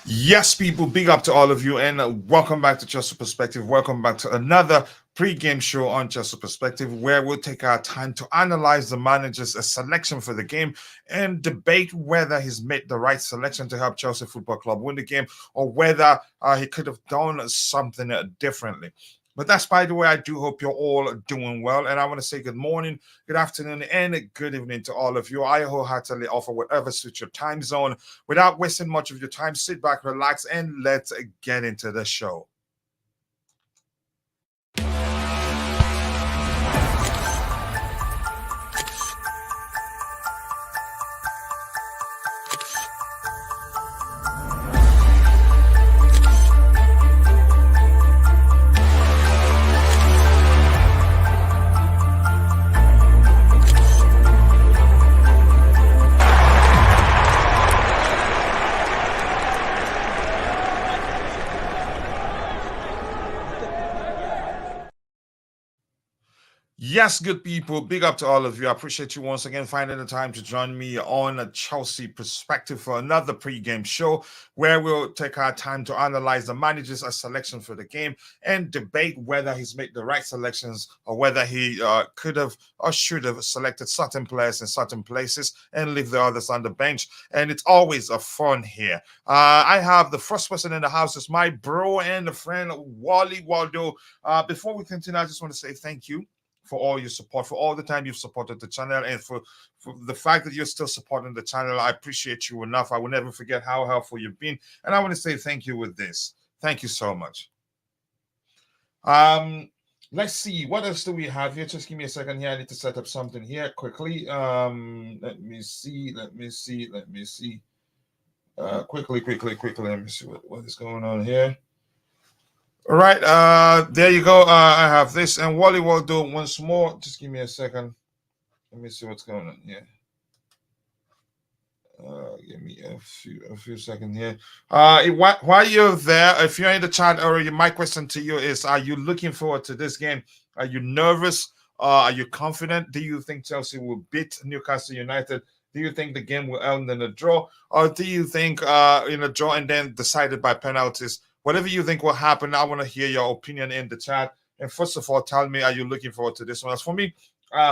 Yes, people, big up to all of you, and welcome back to Chelsea Perspective. Welcome back to another pre-game show on Chelsea Perspective, where we'll take our time to analyze the manager's selection for the game and debate whether he's made the right selection to help Chelsea Football Club win the game, or whether he could have done something differently. But that's, by the way, I do hope you're all doing well. And I want to say good morning, good afternoon, and good evening to all of you. I wholeheartedly offer whatever suits your time zone. Without wasting much of your time, sit back, relax, and let's get into the show. Yes, good people. Big up to all of you. I appreciate you once again finding the time to join me on a Chelsea Perspective for another pre-game show where we'll take our time to analyze the manager's selection for the game and debate whether he's made the right selections or whether he could have or should have selected certain players in certain places and leave the others on the bench. And it's always a fun here. I have the first person in the house is my bro and a friend, Wally Waldo. Before we continue, I just want to say thank you for all your support, for all the time you've supported the channel, and for the fact that you're still supporting the channel. I appreciate you enough. I will never forget how helpful you've been. And I want to say thank you with this. Thank you so much. Let's see. What else do we have here? Just give me a second here. I need to set up something here quickly. Let me see. Quickly. Let me see what is going on here. All right, there you go. I have this, and Wally will do it once more. Just give me a second. Let me see what's going on here. Give me a few seconds here. While you're there, if you're in the chat already, my question to you is: are you looking forward to this game? Are you nervous? Are you confident? Do you think Chelsea will beat Newcastle United? Do you think the game will end in a draw, or do you think in a draw and then decided by penalties? Whatever you think will happen, I want to hear your opinion in the chat. And first of all, tell me, are you looking forward to this one? As for me,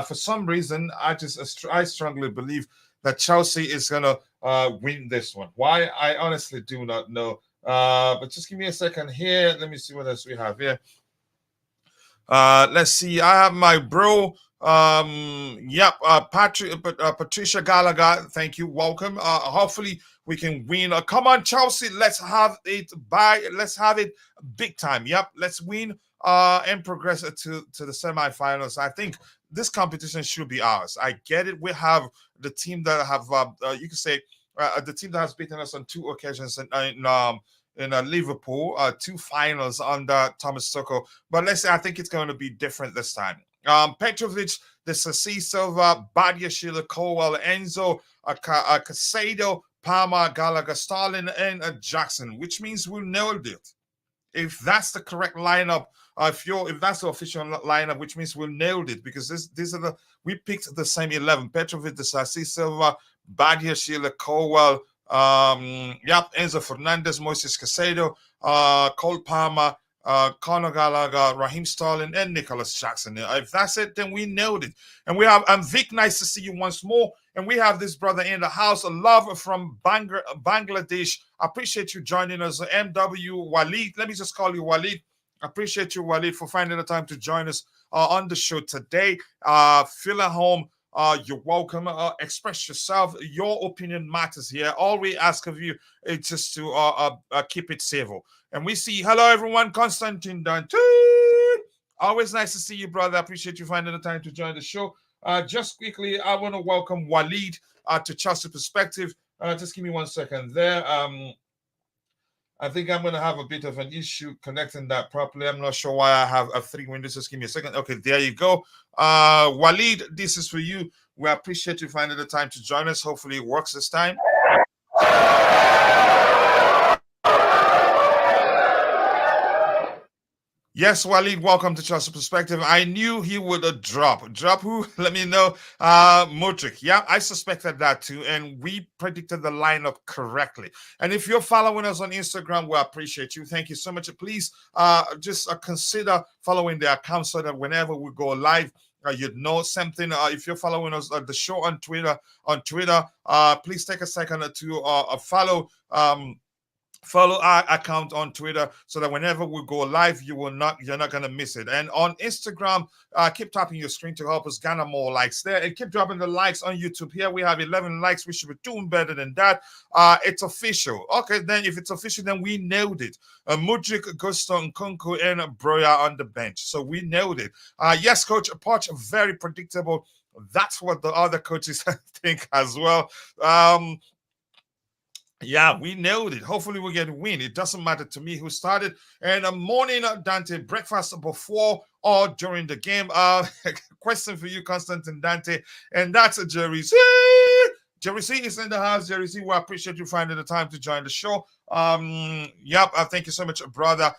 for some reason, I strongly believe that Chelsea is going to win this one. Why? I honestly do not know. But just give me a second here. Let me see what else we have here. Let's see. I have my bro. Patricia Gallagher. Thank you. Welcome. Hopefully we can win. Come on, Chelsea. Let's have it big time. Yep. Let's win and progress to the semifinals. I think this competition should be ours. I get it. We have the team that have you can say the team that has beaten us on 2 occasions in Liverpool, 2 finals under Thomas Tuchel. But let's say I think it's going to be different this time. Petrovic, the Sassi Silva, Badia Sheila, Colwell, Enzo, Casado, Palmer, Gallagher, Stalin, and Jackson, which means we nailed it. If that's the correct lineup, if that's the official lineup, which means we nailed it, because we picked the same 11: Petrovic, the Sassi Silva, Badia Sheila, Colwell, Enzo Fernandez, Moises Casado, Cole Palmer, Conor Gallagher, Raheem Sterling, and Nicholas Jackson. If that's it, then we nailed it. And we have Vic, nice to see you once more. And we have this brother in the house, a love from Bangladesh. I appreciate you joining us, MW Walid. Let me just call you Walid. I appreciate you, Walid, for finding the time to join us on the show today. Feel at home. You're welcome. Express yourself. Your opinion matters here. All we ask of you is just to keep it civil. And we see, hello, everyone. Constantine Dante. Always nice to see you, brother. I appreciate you finding the time to join the show. Just quickly, I want to welcome Walid to Chelsea Perspective. Just give me 1 second there. I think I'm going to have a bit of an issue connecting that properly. I'm not sure why I have 3 windows. Just give me a second. Okay, there you go. Walid, this is for you. We appreciate you finding the time to join us. Hopefully it works this time. Yes, Walid, welcome to Chelsea Perspective. I knew he would drop. Drop who? Let me know. Modric. Yeah, I suspected that too. And we predicted the lineup correctly. And if you're following us on Instagram, we appreciate you. Thank you so much. Please just consider following the account so that whenever we go live, you'd know something. If you're following us the show on Twitter, please take a second to follow our account on Twitter so that whenever we go live, you're not gonna miss it. And on Instagram, keep tapping your screen to help us garner more likes there, and keep dropping the likes on YouTube. Here we have 11 likes. We should be doing better than that. It's official. Okay, then if it's official, then we nailed it. Mudrik, Gusto, Nkunku, and Broya on the bench. So we nailed it. Yes, Coach Poch, very predictable. That's what the other coaches think as well. Yeah, we nailed it. Hopefully, we get a win. It doesn't matter to me who started. And a morning, Dante, breakfast before or during the game. Question for you, Constantine Dante, and that's a Jeri Z. Jeri Z is in the house. Jeri Z, we appreciate you finding the time to join the show. Yep, thank you so much, brother.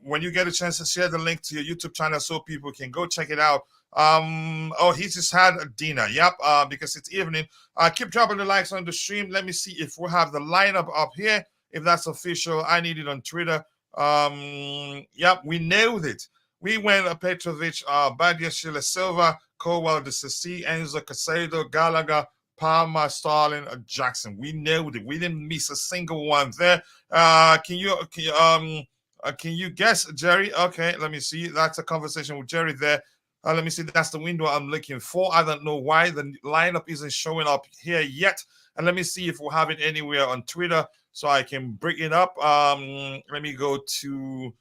When you get a chance to share the link to your YouTube channel so people can go check it out. Oh, he just had a dinner. Yep, because it's evening. Keep dropping the likes on the stream. Let me see if we have the lineup up here. If that's official, I need it on Twitter. Yep, we nailed it. We went Petrovic, Badia, Sheila Silva, Cowell, the Sissi, Enzo Casado, Gallagher, Palmer, Starling, Jackson. We nailed it. We didn't miss a single one there. Can you guess, Jerry? Okay, let me see. That's a conversation with Jerry there. Let me see. That's the window I'm looking for. I don't know why the lineup isn't showing up here yet. And let me see if we'll have it anywhere on Twitter so I can bring it up. Let me go to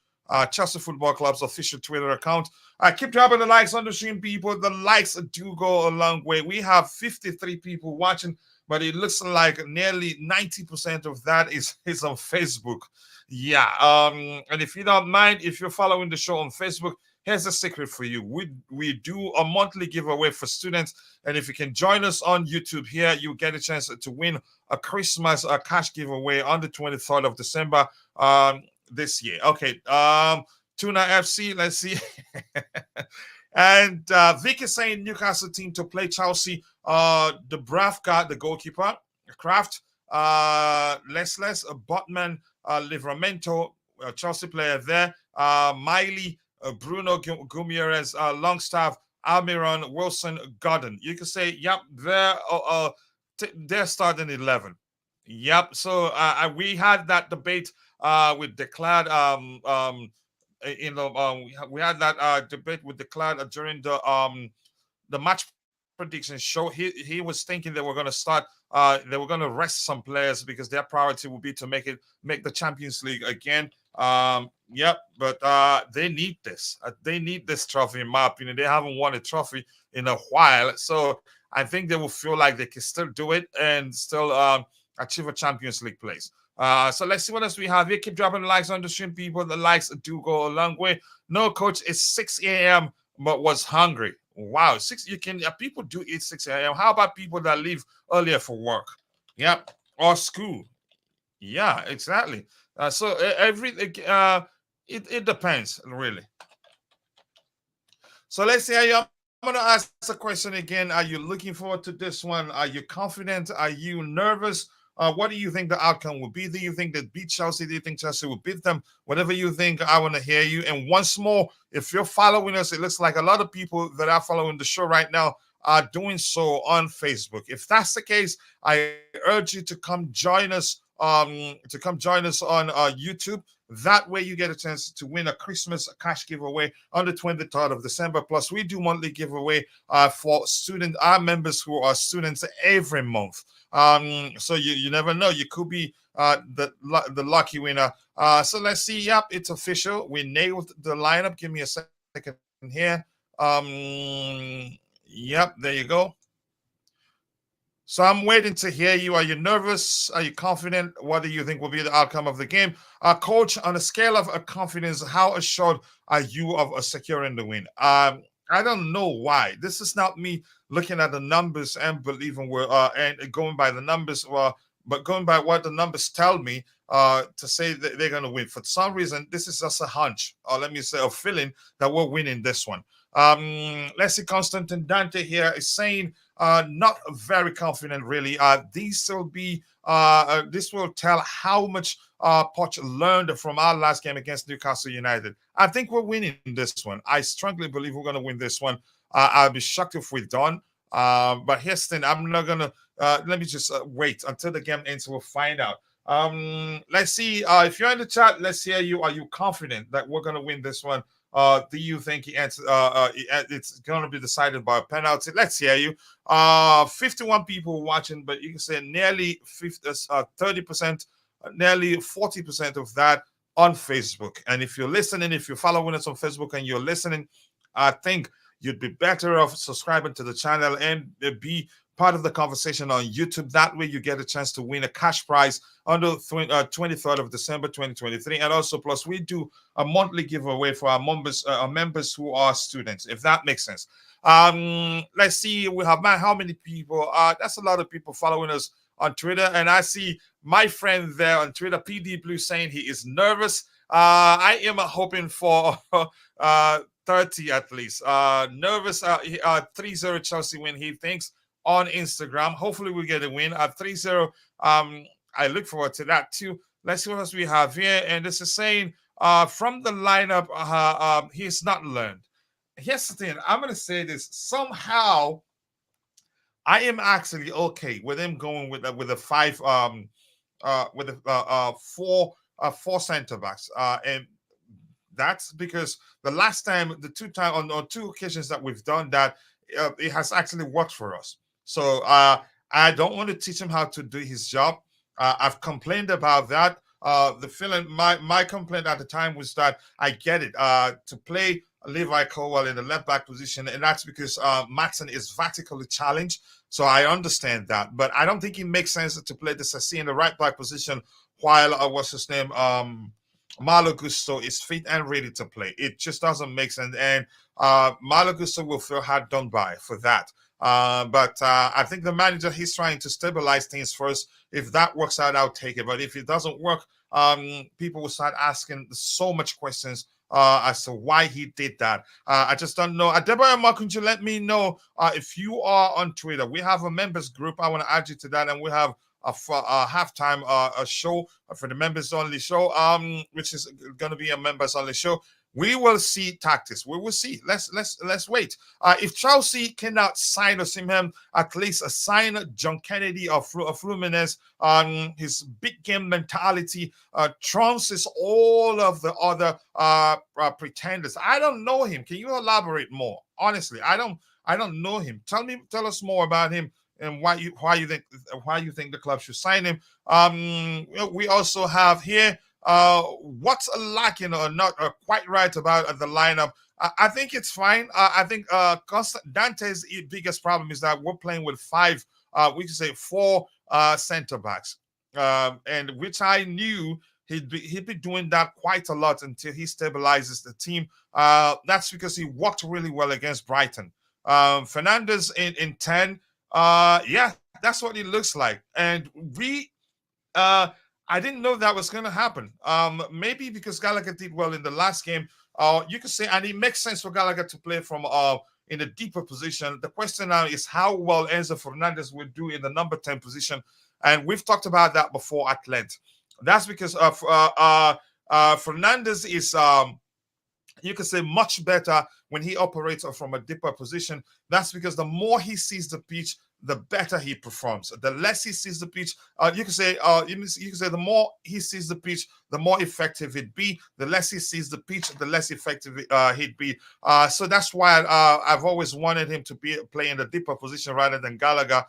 Chelsea Football Club's official Twitter account. Keep dropping the likes on the stream, people. The likes do go a long way. We have 53 people watching, but it looks like nearly 90% of that is on Facebook. Yeah. And if you don't mind, if you're following the show on Facebook, here's a secret for you. We do a monthly giveaway for students, and if you can join us on YouTube here, you get a chance to win a Christmas cash giveaway on the 23rd of December this year. Okay, Tuna FC, let's see. And Vic is saying Newcastle team to play Chelsea. The Bravka, the goalkeeper, Kraft, Les, Botman, Livramento, Chelsea player there, Miley, Bruno Gumieres, Longstaff, Almiron, Wilson, Godden. You can say, yep, they're starting 11. Yep. So we had that debate with Declad. We had that debate with Declad during the match prediction show. He was thinking they were going to start. They were going to rest some players because their priority would be to make the Champions League again. Yep, but they need this. They need this trophy, in my opinion. They haven't won a trophy in a while, so I think they will feel like they can still do it and still achieve a Champions League place. So let's see what else we have here. Keep dropping the likes on the stream, people. The likes do go a long way. No, coach, it's 6 a.m. but was hungry. Wow, people do eat 6 a.m. How about people that leave earlier for work? Yep, or school. Yeah, exactly. So it depends, really. So let's see. I'm going to ask the question again. Are you looking forward to this one? Are you confident? Are you nervous? What do you think the outcome will be? Do you think that beat Chelsea? Do you think Chelsea will beat them? Whatever you think, I want to hear you. And once more, if you're following us, it looks like a lot of people that are following the show right now are doing so on Facebook. If that's the case, I urge you to come join us. On YouTube. That way you get a chance to win a Christmas cash giveaway on the 23rd of December. Plus, we do monthly giveaway for our members who are students every month. So you never know. You could be the lucky winner. So let's see. Yep, it's official. We nailed the lineup. Give me a second here. Yep, there you go. So I'm waiting to hear you. Are you nervous? Are you confident? What do you think will be the outcome of the game? Coach, on a scale of confidence, how assured are you of securing the win? I don't know why. This is not me looking at the numbers and believing and going by the numbers. but going by what the numbers tell me, to say that they're going to win. For some reason, this is just a hunch, or let me say a feeling that we're winning this one. Let's see, Constantine Dante here is saying not very confident, really. This will tell how much Poch learned from our last game against Newcastle United. I think we're winning this one. I strongly believe we're going to win this one. I'll be shocked if we don't. But here's the thing, I'm not going to, let me just wait until the game ends. We'll find out. Let's see. If you're in the chat, let's hear you. Are you confident that we're going to win this one? Do you think it's going to be decided by a penalty? Let's hear you. 51 people watching, but you can say nearly 30%, nearly 40% of that on Facebook. And if you're listening, if you're following us on Facebook and you're listening, I think you'd be better off subscribing to the channel and be part of the conversation on YouTube. That way you get a chance to win a cash prize on the 23rd of December 2023. And also, plus, we do a monthly giveaway for our members who are students, if that makes sense. Let's see, we have how many people? That's a lot of people following us on Twitter. And I see my friend there on Twitter, PD Blue, saying he is nervous. I am hoping for 30 at least. Nervous, 3-0 Chelsea win, he thinks, on Instagram. Hopefully we get a win at 3-0. I look forward to that too. Let's see what else we have here. And this is saying from the lineup, he's not learned. Here's the thing. I'm going to say this. Somehow, I am actually okay with him going with a five, with a four center backs. And that's because the last time, on two occasions that we've done that, it has actually worked for us. So I don't want to teach him how to do his job. I've complained about that. The feeling, my complaint at the time was that I get it to play Levi Colwell in the left back position, and that's because Matson is vertically challenged. So I understand that, but I don't think it makes sense to play the Sassi in the right back position while what's his name, Malo Gusto is fit and ready to play. It just doesn't make sense, and Malo Gusto will feel hard done by for that. But I think the manager, he's trying to stabilize things first. If that works out, I'll take it. But if it doesn't work, people will start asking so much questions as to why he did that. I just don't know. Adebayo Makunju, let me know if you are on Twitter. We have a members group. I want to add you to that, and we have a halftime a show for the members only show, which is going to be a members only show. We will see tactics. We will see. Let's wait. If Chelsea cannot sign Osimhen, at least sign John Kennedy of Fluminense. His big game mentality trumps all of the other pretenders. I don't know him. Can you elaborate more? Honestly, I don't know him. Tell us more about him and why you think the club should sign him. We also have here. What's lacking or not quite right about the lineup? I think it's fine. I think Dante's biggest problem is that we're playing with we could say four center backs, and which I knew he'd be doing that quite a lot until he stabilizes the team. That's because he worked really well against Brighton. Fernandez in 10. Yeah, that's what it looks like, and I didn't know that was going to happen. Maybe because Gallagher did well in the last game. You could say, and it makes sense for Gallagher to play from in a deeper position. The question now is how well Enzo Fernandez will do in the number 10 position. And we've talked about that before at length. That's because Fernandez is, you could say, much better when he operates from a deeper position. That's because the more he sees the pitch, the better he performs. The less he sees the pitch, you can say the more he sees the pitch, the more effective it'd be. The less he sees the pitch, the less effective he'd be. So that's why I've always wanted him to play in the deeper position rather than Gallagher,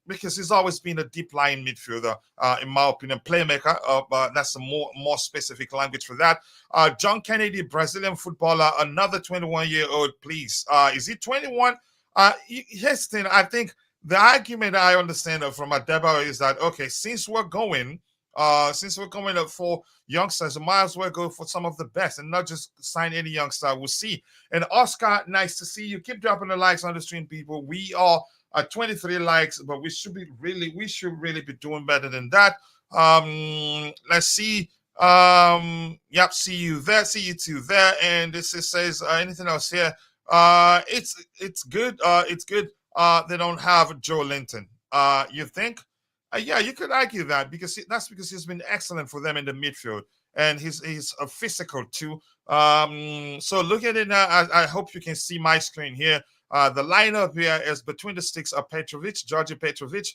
because he's always been a deep line midfielder, in my opinion, playmaker. But that's a more specific language for that. John Kennedy, Brazilian footballer, another 21-year-old. Please, is he 21? Here's the thing. I think the argument I understand from Adebayo is that, okay, since we're going for youngsters, we might as well go for some of the best and not just sign any youngster. We'll see. And Oscar, nice to see you. Keep dropping the likes on the stream, people. We are 23 likes, but we should really be doing better than that. Let's see. Yep, see you there, see you too there. And this is, says anything else here? It's good. It's good. They don't have Joe Linton. You think? Yeah, you could argue that that's because he's been excellent for them in the midfield, and he's a physical too. So look at it now. I hope you can see my screen here. The lineup here is between the sticks of Georgi Petrovic,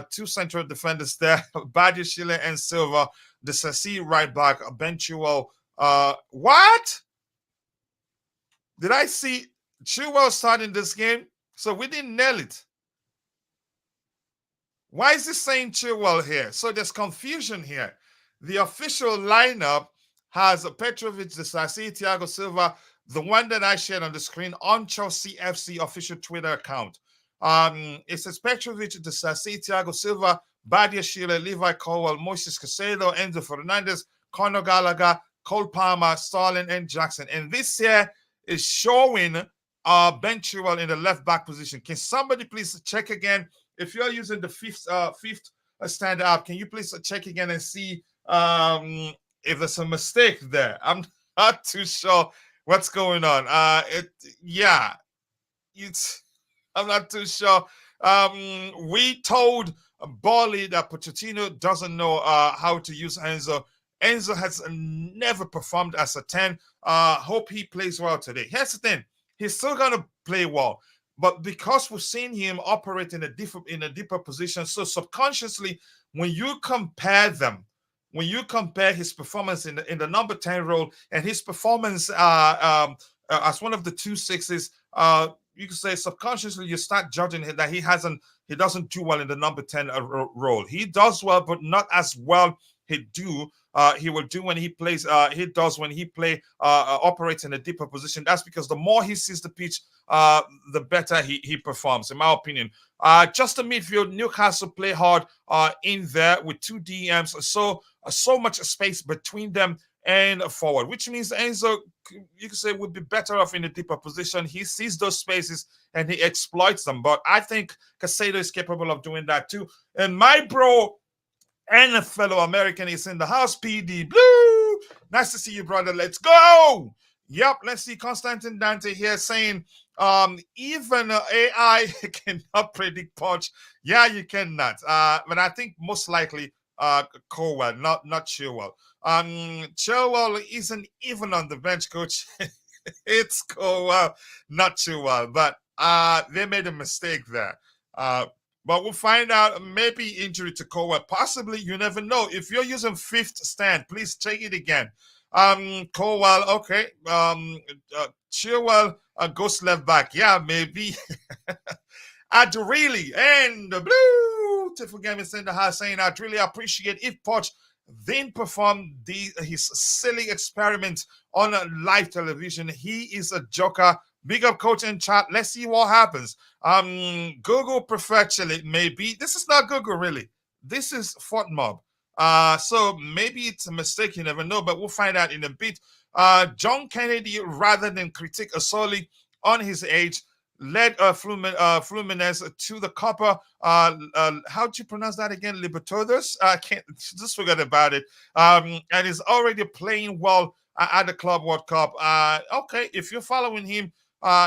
two central defenders there, Badiashile and Silva, the Sassi right back, Benchuel. What? Did I see Chilwell starting this game? So we didn't nail it. Why is this saying Chilwell here? So there's confusion here. The official lineup has Petrovic, the Sassi, Thiago Silva, the one that I shared on the screen on Chelsea FC official Twitter account. It says Petrovic, the Sassi, Thiago Silva, Badiashile, Levi Colwell, Moises Caicedo, Enzo Fernandez, Conor Gallagher, Cole Palmer, Sterling, and Jackson. And this here is showing Ben Chilwell in the left back position. Can somebody please check again? If you're using the fifth stand up, can you please check again and see if there's a mistake there? I'm not too sure what's going on. I'm not too sure. We told Bolly that Pochettino doesn't know how to use Enzo. Enzo has never performed as a 10. Hope he plays well today. Here's the thing. He's still going to play well. But because we've seen him operate in a deeper position, so subconsciously, when you compare his performance in the number 10 role and his performance as one of the 2-6s, you can say subconsciously you start judging that he doesn't do well in the number 10 role. He does well, but not as well he will do when he plays. He does when he operates in a deeper position. That's because the more he sees the pitch, the better he performs, in my opinion. Just the midfield, Newcastle play hard in there with two DMs, so much space between them and forward, which means Enzo, you could say, would be better off in a deeper position. He sees those spaces and he exploits them. But I think Caicedo is capable of doing that too. And my bro and a fellow American is in the house, PD Blue. Nice to see you, brother. Let's go. Yep, let's see Constantine Dante here saying, even AI cannot predict Poch. Yeah, you cannot. But I think most likely Colwell, not Chilwell. Chilwell isn't even on the bench, coach. It's Colwell, not Chilwell. But they made a mistake there. But we'll find out. Maybe injury to Colwell. Possibly, you never know. If you're using fifth stand, please check it again. Colwell, okay. Chilwell, ghost left back. Yeah, maybe. I'd really, and the blue to forget me in the house saying I'd really appreciate if Poch then perform his silly experiment on live television. He is a joker. Big up, coach in chat. Let's see what happens. Google preferred Chile, maybe. This is not Google, really. This is FortMob. So maybe it's a mistake, you never know, but we'll find out in a bit. John Kennedy, rather than critique Asoli on his age, led Fluminense to the Copa. How'd you pronounce that again? Libertadores? I can't just forget about it. And is already playing well at the Club World Cup. Okay, if you're following him,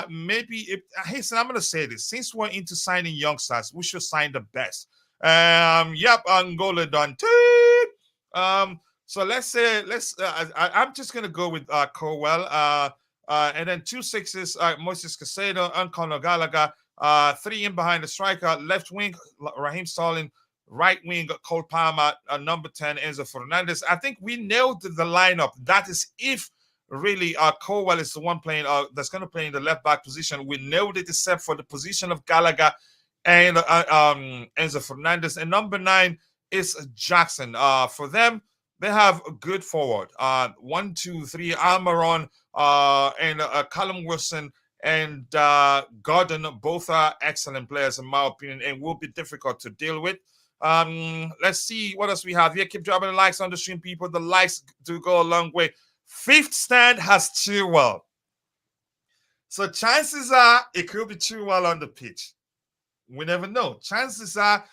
maybe hey, so I'm gonna say this. Since we're into signing youngsters, we should sign the best. Yep, Angola done. So I'm just gonna go with Colwell. And then 2 6s, Moises Caicedo and Conor Gallagher. 3 in behind the striker, left wing, Raheem Sterling, right wing, Cole Palmer, number 10, Enzo Fernandez. I think we nailed the lineup. That is if really Colwell is the one playing that's going to play in the left back position. We nailed it except for the position of Gallagher and Enzo Fernandez. And number 9 is Jackson. For them, they have a good forward. 1, 2, 3, Almiron and Callum Wilson and Gordon. Both are excellent players, in my opinion, and will be difficult to deal with. Let's see what else we have here. Keep dropping the likes on the stream, people. The likes do go a long way. Fifth stand has Chilwell. So chances are it could be Chilwell on the pitch. We never know. Chances are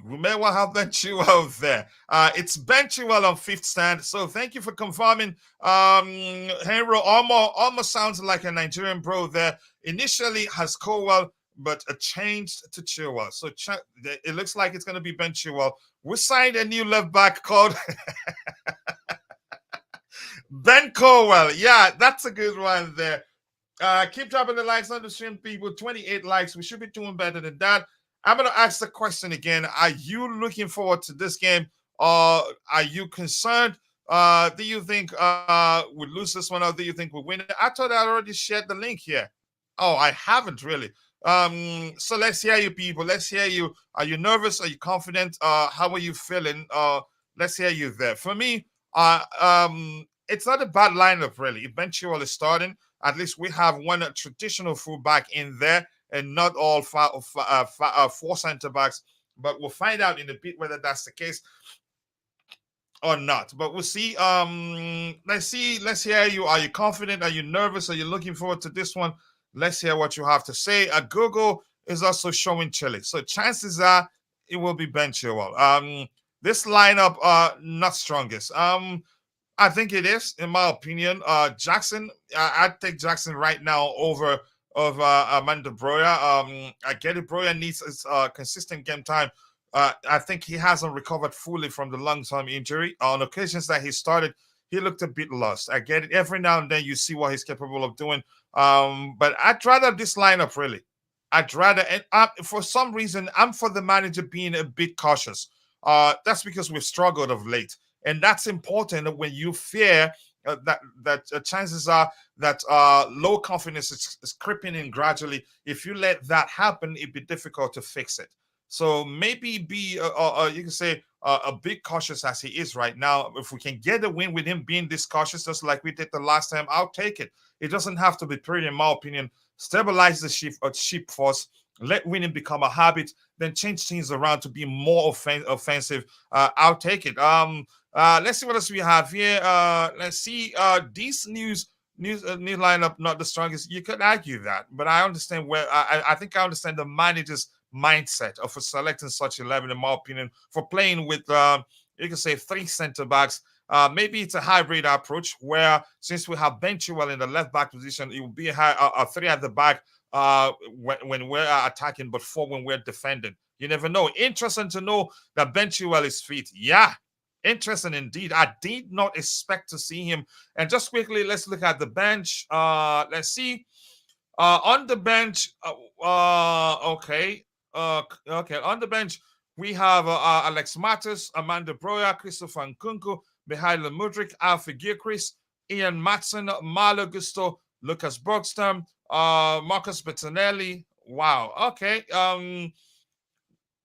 we may well have Ben Chilwell there. It's Ben Chilwell on fifth stand. So thank you for confirming. Henry almost sounds like a Nigerian bro there. Initially has Colwell, but changed to Chilwell. So it looks like it's going to be Ben Chilwell. We signed a new left back called Ben Colwell. Yeah, that's a good one there. Keep dropping the likes on the stream, people. 28 likes. We should be doing better than that. I'm going to ask the question again. Are you looking forward to this game, or are you concerned? Do you think we lose this one, or do you think we win it? I thought I already shared the link here. Oh, I haven't really. So let's hear you, people. Let's hear you. Are you nervous? Are you confident? How are you feeling? Let's hear you there. For me, it's not a bad lineup, really. Eventually starting. At least we have one traditional fullback in there, and not all four center backs. But we'll find out in a bit whether that's the case or not. But we'll see. Let's see. Let's hear you. Are you confident? Are you nervous? Are you looking forward to this one? Let's hear what you have to say. Google is also showing Chile, so chances are it will be Ben Chilwell. This lineup not strongest. I think it is, in my opinion. Jackson, I'd take Jackson right now over Amanda Broya. I get it. Broya needs his consistent game time. I think he hasn't recovered fully from the long-term injury. On occasions that he started, he looked a bit lost. I get it. Every now and then you see what he's capable of doing. But I'd rather this lineup, really. I'd rather, and for some reason, I'm for the manager being a bit cautious. That's because we've struggled of late. And that's important when you fear that chances are that low confidence is creeping in gradually. If you let that happen, it'd be difficult to fix it. So maybe be, you can say, a bit cautious as he is right now. If we can get a win with him being this cautious, just like we did the last time, I'll take it. It doesn't have to be pretty, in my opinion. Stabilize the sheep force. Let winning become a habit. Then change things around to be more offensive. I'll take it. Let's see what else we have here. Let's see. This new lineup not the strongest. You could argue that, but I understand where I think I understand the manager's mindset of selecting such 11, in my opinion, for playing with you can say 3 center backs. Maybe it's a hybrid approach where, since we have Ben Chilwell in the left back position, it will be a 3 at the back when we're attacking, but 4 when we're defending. You never know. Interesting to know that Ben Chilwell is fit. Yeah, interesting indeed. I did not expect to see him. And just quickly, let's look at the bench. Let's see. On the bench, okay. On the bench, we have Alex Matos, Amanda Broya, Christopher Nkunku, Mihailo Mudryk, Alfie Gilchrist, Ian Matson, Malo Gusto, Lucas Bergstrom, Marcus Bettinelli. Wow. Okay.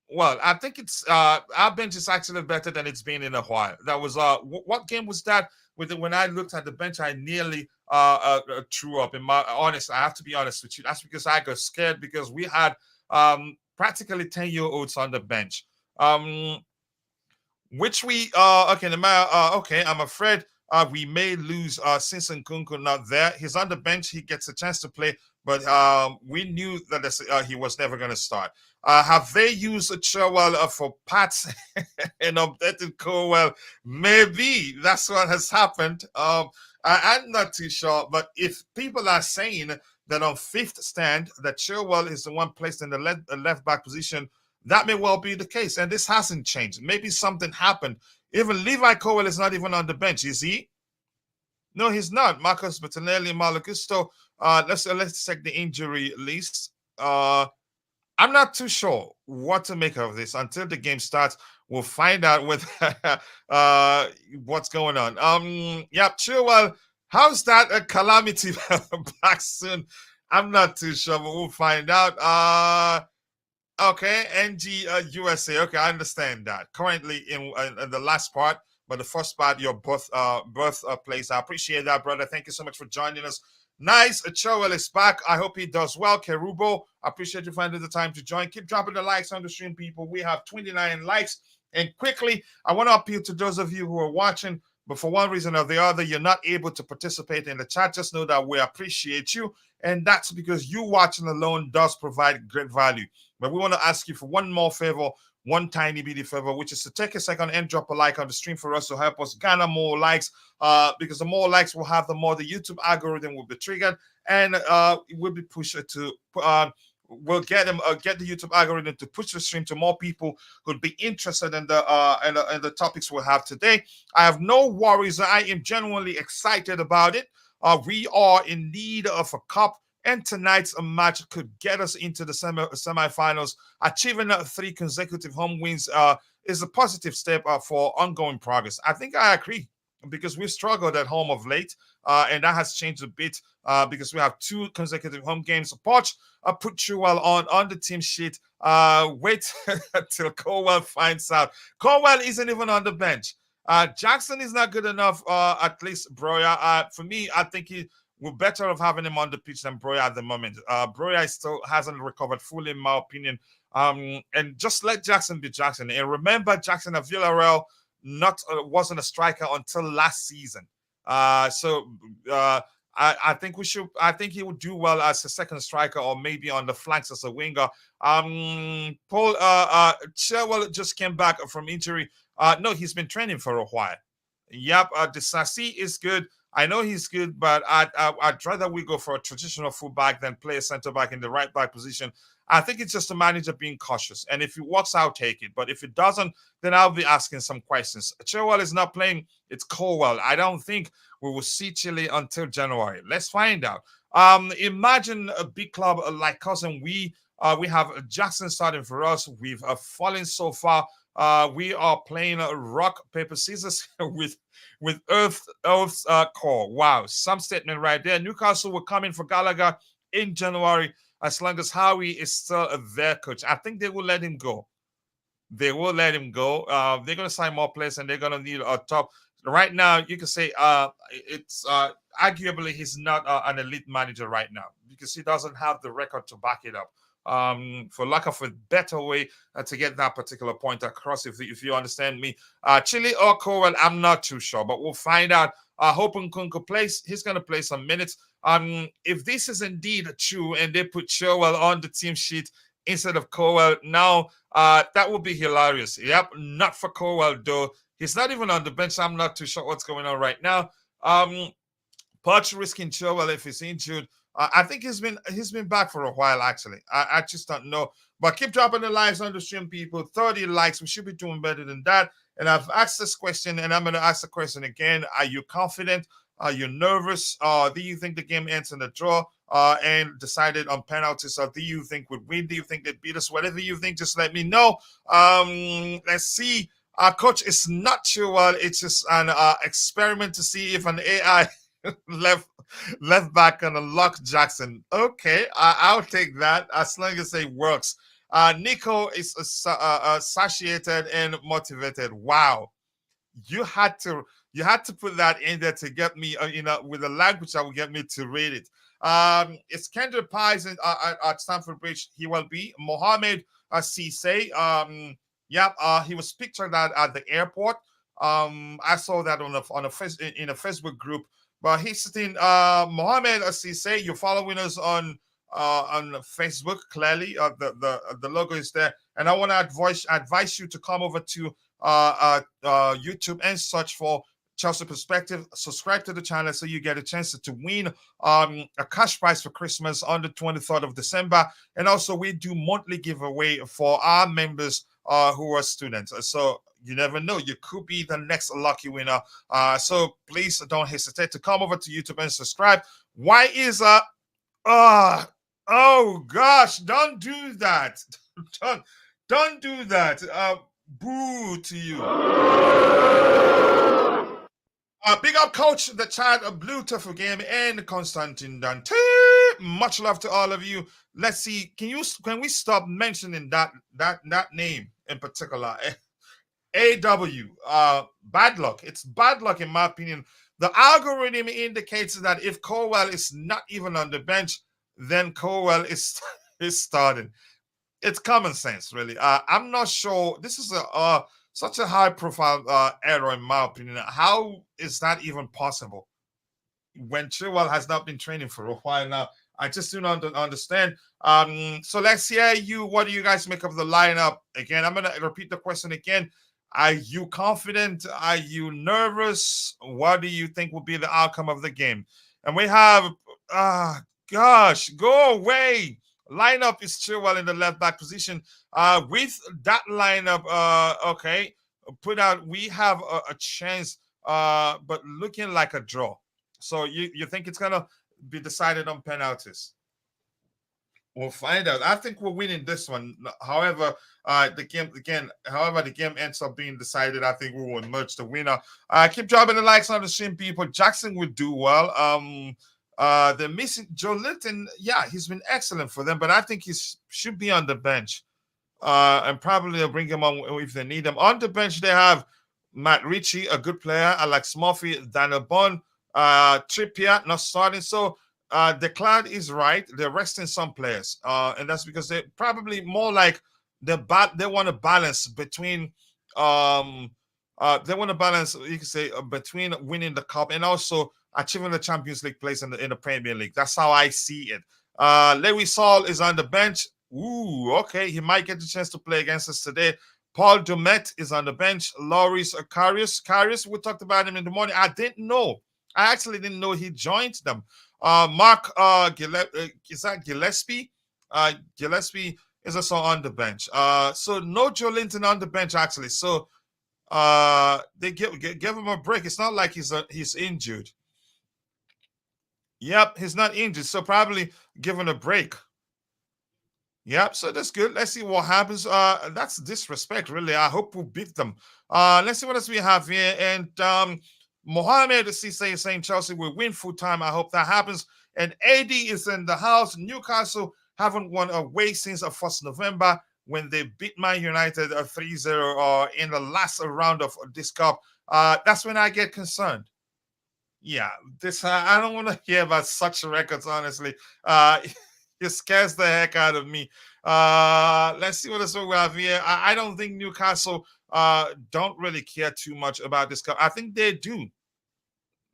Well, I think it's our bench is actually better than it's been in a while. That was what game was that? When I looked at the bench, I nearly threw up. In my honest, I have to be honest with you. That's because I got scared because we had practically 10-year-olds on the bench. Which we okay, okay, I'm afraid we may lose since Nkunku not there. He's on the bench, he gets a chance to play, but we knew that he was never going to start. Have they used Chilwell for Pats and updated Colwell? Maybe that's what has happened. I'm not too sure, but if people are saying that on 5th stand that Chilwell is the one placed in the left back position, that may well be the case, and this hasn't changed. Maybe something happened. Even Levi Colwell is not even on the bench, is he? No, he's not. Marcus Bettinelli, Malo Gusto. Let's check the injury list. I'm not too sure what to make of this until the game starts. We'll find out what's going on. Chilwell, how's that a calamity back soon? I'm not too sure, but we'll find out. Okay, NG USA. Okay, I understand that. Currently in the last part, but the first part, your birthplace. I appreciate that, brother. Thank you so much for joining us. Nice. Chilwell is back. I hope he does well. Kerubo, I appreciate you finding the time to join. Keep dropping the likes on the stream, people. We have 29 likes. And quickly, I want to appeal to those of you who are watching. but for one reason or the other, you're not able to participate in the chat, just know that we appreciate you. And that's because you watching alone does provide great value. But we want to ask you for one more favor, one tiny bitty favor, which is to take a second and drop a like on the stream for us to help us garner more likes. Because the more likes we'll have, the more the YouTube algorithm will be triggered, and it will be pushed to we'll get the YouTube algorithm to push the stream to more people who'd be interested in the topics we'll have today. I have no worries. I am genuinely excited about it. We are in need of a cup, and tonight's match could get us into the semifinals. Achieving 3 consecutive home wins is a positive step for ongoing progress. I think I agree, because we've struggled at home of late, and that has changed a bit because we have 2 consecutive home games. Poch put Chilwell on the team sheet. Wait until Colwell finds out. Colwell isn't even on the bench. Jackson is not good enough, at least Broya. For me, I think we're better off having him on the pitch than Broya at the moment. Broya still hasn't recovered fully, in my opinion. And just let Jackson be Jackson. And remember, Jackson at Villarreal wasn't a striker until last season. I think he would do well as a second striker, or maybe on the flanks as a winger. Chilwell just came back from injury. No, he's been training for a while. Yep, Disasi is good. I know he's good, but I'd rather we go for a traditional fullback than play a centre back in the right back position. I think it's just a manager being cautious. And if it works out, take it. But if it doesn't, then I'll be asking some questions. Chilwell is not playing. It's Colwell. I don't think we will see Chile until January. Let's find out. Imagine a big club like Cousin. We have Jackson starting for us. We've fallen so far. We are playing rock, paper, scissors with Earth's core. Wow, some statement right there. Newcastle will come in for Gallagher in January as long as Howie is still their coach. I think they will let him go. They will let him go. They're going to sign more players, and they're going to need a top. Right now, you can say it's arguably he's not an elite manager right now, because he doesn't have the record to back it up. For lack of a better way to get that particular point across, if you understand me. Chile or Colwell, I'm not too sure, but we'll find out. Hope Nkunku plays. He's going to play some minutes. If this is indeed true and they put Chilwell on the team sheet instead of Colwell, now that would be hilarious. Yep, not for Colwell though. He's not even on the bench. I'm not too sure what's going on right now. Poch risking Chilwell if he's injured. I think he's been back for a while, actually. I just don't know. But keep dropping the likes on the stream, people. 30 likes. We should be doing better than that. And I've asked this question, and I'm going to ask the question again. Are you confident? Are you nervous? Do you think the game ends in a draw and decided on penalties? Or do you think we'd win? Do you think they'd beat us? Whatever you think, just let me know. Let's see. Our coach is not Chilwell. It's just an experiment to see if an AI left back on a lock Jackson. Okay, I'll take that as long as it works. Nico is satiated and motivated. Wow, you had to put that in there to get me, with the language that will get me to read it. It's Kendra Pies at Stamford Bridge. He will be Mohammed Cisse. He was pictured at the airport. I saw that in a Facebook group. But he's sitting, Mohammed Cisse. You're following us on Facebook. Clearly, the logo is there, and I want to advise you to come over to YouTube and search for Chelsea Perspective. Subscribe to the channel so you get a chance to win a cash prize for Christmas on the 23rd of December. And also, we do monthly giveaway for our members who are students. So you never know. You could be the next lucky winner. So please don't hesitate to come over to YouTube and subscribe. Why is oh gosh, don't do that. Don't do that. Boo to you. Big up coach, the chat, a blue tough game, and Constantine Dante. Much love to all of you. Let's see. Can we stop mentioning that name in particular? AW, bad luck. It's bad luck in my opinion. The algorithm indicates that if Colwell is not even on the bench, then Colwell is starting. It's common sense, really. I'm not sure. This is Such a high profile error, in my opinion. How is that even possible when Chilwell has not been training for a while now? I just do not understand. So let's hear you. What do you guys make of the lineup? Again, I'm gonna repeat the question again. Are you confident? Are you nervous? What do you think will be the outcome of the game? And we have, gosh, go away. Lineup is Chilwell in the left back position. With that lineup, okay, put out, we have a chance, but looking like a draw. So you think it's gonna be decided on penalties? We'll find out. I think we're winning this one. However, the game again. However, the game ends up being decided. I think we will emerge the winner. Keep dropping the likes on the stream, people. Jackson would do well. They're missing Joe Linton. Yeah, he's been excellent for them, but I think he should be on the bench. And probably they'll bring him on if they need him. On the bench, they have Matt Ritchie, a good player. Alex Murphy, Daniel Bond, Trippier, not starting. So the cloud is right. They're resting some players, and that's because they're probably more like they want to balance between they want to balance, you can say, between winning the cup and also achieving the Champions League place in the Premier League. That's how I see it. Lewis Hall is on the bench. Ooh, okay, he might get the chance to play against us today. Paul Dumet is on the bench. Loris Karius, we talked about him in the morning. I actually didn't know he joined them. Mark is that Gillespie? Gillespie is also on the bench. So no Joe Linton on the bench actually. So they give him a break. It's not like he's injured. Yep, he's not injured. So probably given a break. Yep, so that's good. Let's see what happens. That's disrespect, really. I hope we beat them. Let's see what else we have here. And Mohamed Cisse is saying Chelsea will win full time. I hope that happens. And AD is in the house. Newcastle haven't won away since the 1st November when they beat Man United 3-0 in the last round of this cup. That's when I get concerned. Yeah, this I don't want to hear about such records, honestly. It scares the heck out of me. Let's see what else we have here. I don't think Newcastle don't really care too much about this cup. I think they do.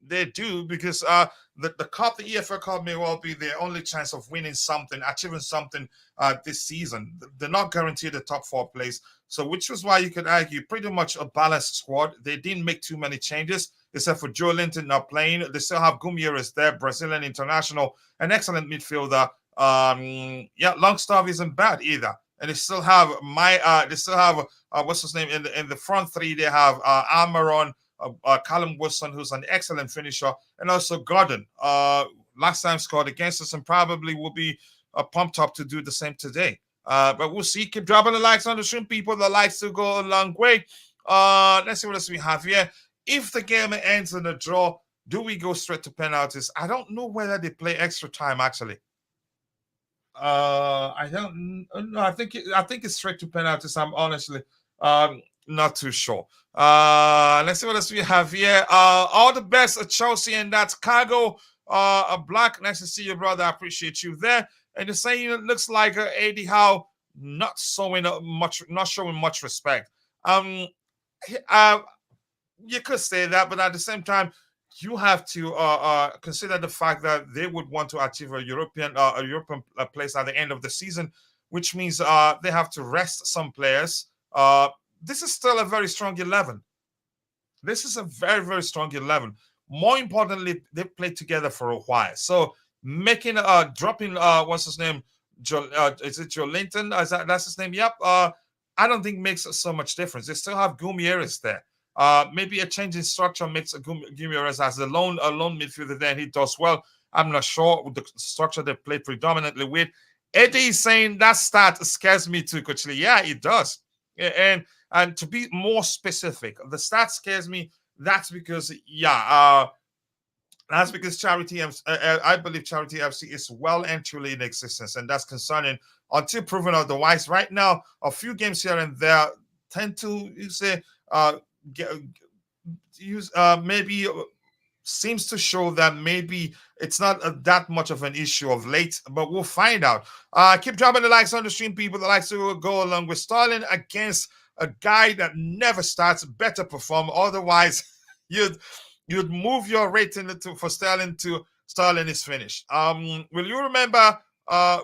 They do, because the cup, the EFL Cup, may well be their only chance of winning something, achieving something this season. They're not guaranteed the top 4 place. So, which was why you could argue pretty much a balanced squad. They didn't make too many changes, except for Joe Linton not playing. They still have Gumieres there, Brazilian international, an excellent midfielder. Longstaff isn't bad either. And they still have what's his name in the front three. They have Amaron, Callum Wilson, who's an excellent finisher, and also Gordon. Last time scored against us and probably will be pumped up to do the same today. But we'll see. Keep dropping the likes on the stream, people. The likes will go a long way. Let's see what else we have here. If the game ends in a draw, do we go straight to penalties? I don't know whether they play extra time actually. I don't know. I think it's straight to penalties. I'm honestly not too sure. Let's see what else we have here. All the best at Chelsea, and that's Cargo. Black, nice to see you, brother. I appreciate you there. And you're saying it looks like Eddie Howe not showing much respect. You could say that, but at the same time, you have to consider the fact that they would want to achieve a European place at the end of the season, which means they have to rest some players. This is still a very strong 11. This is a very, very strong 11. More importantly, they played together for a while. So making dropping what's his name? Is it Joe Linton? That's his name? Yep. I don't think makes so much difference. They still have Gumieres there. Maybe a change in structure makes Gumieres as a lone midfielder there. He does well. I'm not sure with the structure they played predominantly with. Eddie is saying that stat scares me too, Coachila. Yeah, it does. And to be more specific, the stat scares me. That's because Charity FC, I believe Charity FC is well and truly in existence, and that's concerning until proven otherwise. Right now, a few games here and there tend to maybe seems to show that maybe it's not that much of an issue of late, but we'll find out. Keep dropping the likes on the stream, people. The likes will go along with Sterling against a guy that never starts better perform. Otherwise, you'd you'd move your rating for Sterling to Sterling is finished. Will you remember?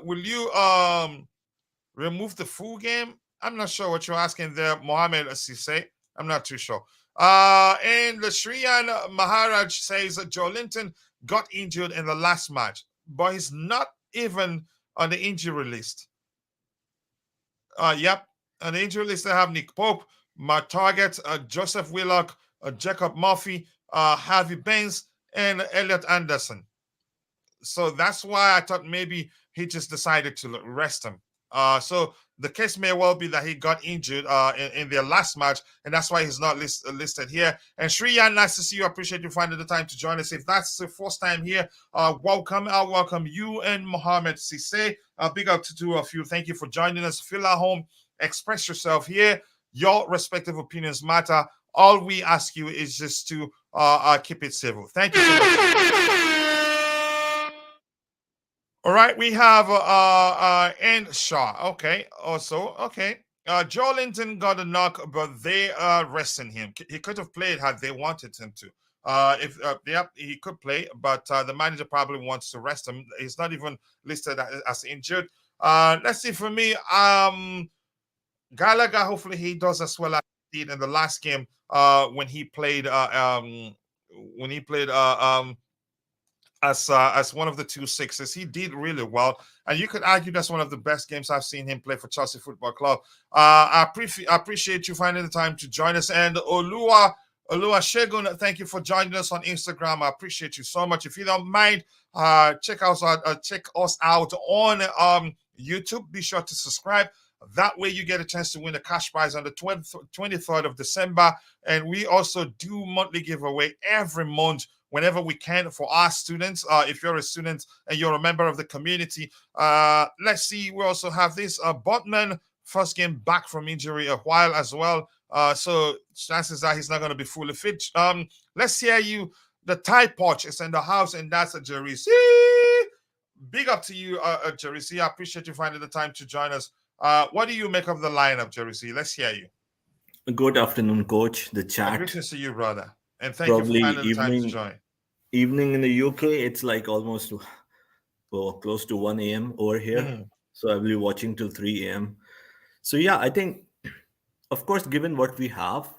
Will you remove the full game? I'm not sure what you're asking there, Mohammed Asise. I'm not too sure. And the Shriyan Maharaj says that Joe Linton got injured in the last match, but he's not even on the injury list. Yep. On the injury list, I have Nick Pope, Mark Target, Joseph Willock, Jacob Murphy, Harvey Baines, and Elliot Anderson. So that's why I thought maybe he just decided to rest him. So the case may well be that he got injured in their last match, and that's why he's not listed here. And Shriyan, nice to see you. I appreciate you finding the time to join us. If that's the first time here, welcome. I'll welcome you and Mohammed Sise. Big up to two of you. Thank you for joining us. Feel at home. Express yourself here. Your respective opinions matter. All we ask you is just to keep it civil. Thank you so much. All right, we have and Shaw. Okay, also okay. Joe Linton got a knock, but they are resting him. He could have played had they wanted him to. If Yep, he could play, but the manager probably wants to rest him. He's not even listed as injured. Let's see. For me, Gallagher. Hopefully, he does as well as he did in the last game. When he played. When he played. As one of the 2 6s. He did really well, and you could argue that's one of the best games I've seen him play for Chelsea Football Club. I appreciate you finding the time to join us. And Olua Shegun, thank you for joining us on Instagram. I appreciate you so much. If you don't mind, check us out on YouTube. Be sure to subscribe. That way you get a chance to win a cash prize on the 23rd of December. And we also do monthly giveaway every month whenever we can for our students. If you're a student and you're a member of the community, let's see. We also have this Botman, first game back from injury a while as well. So chances are he's not going to be fully fit. Let's hear you. The Thai Poch is in the house, and that's a Jeri Z. Big up to you, Jeri Z. I appreciate you finding the time to join us. What do you make of the lineup, Jeri Z? Let's hear you. Good afternoon, Coach. The chat. Good to see you, brother. And thank Probably you for finding the time to join. Evening in the UK, it's like almost close to 1 a.m. over here. Mm-hmm. So I'll be watching till 3 a.m. So yeah, I think, of course, given what we have,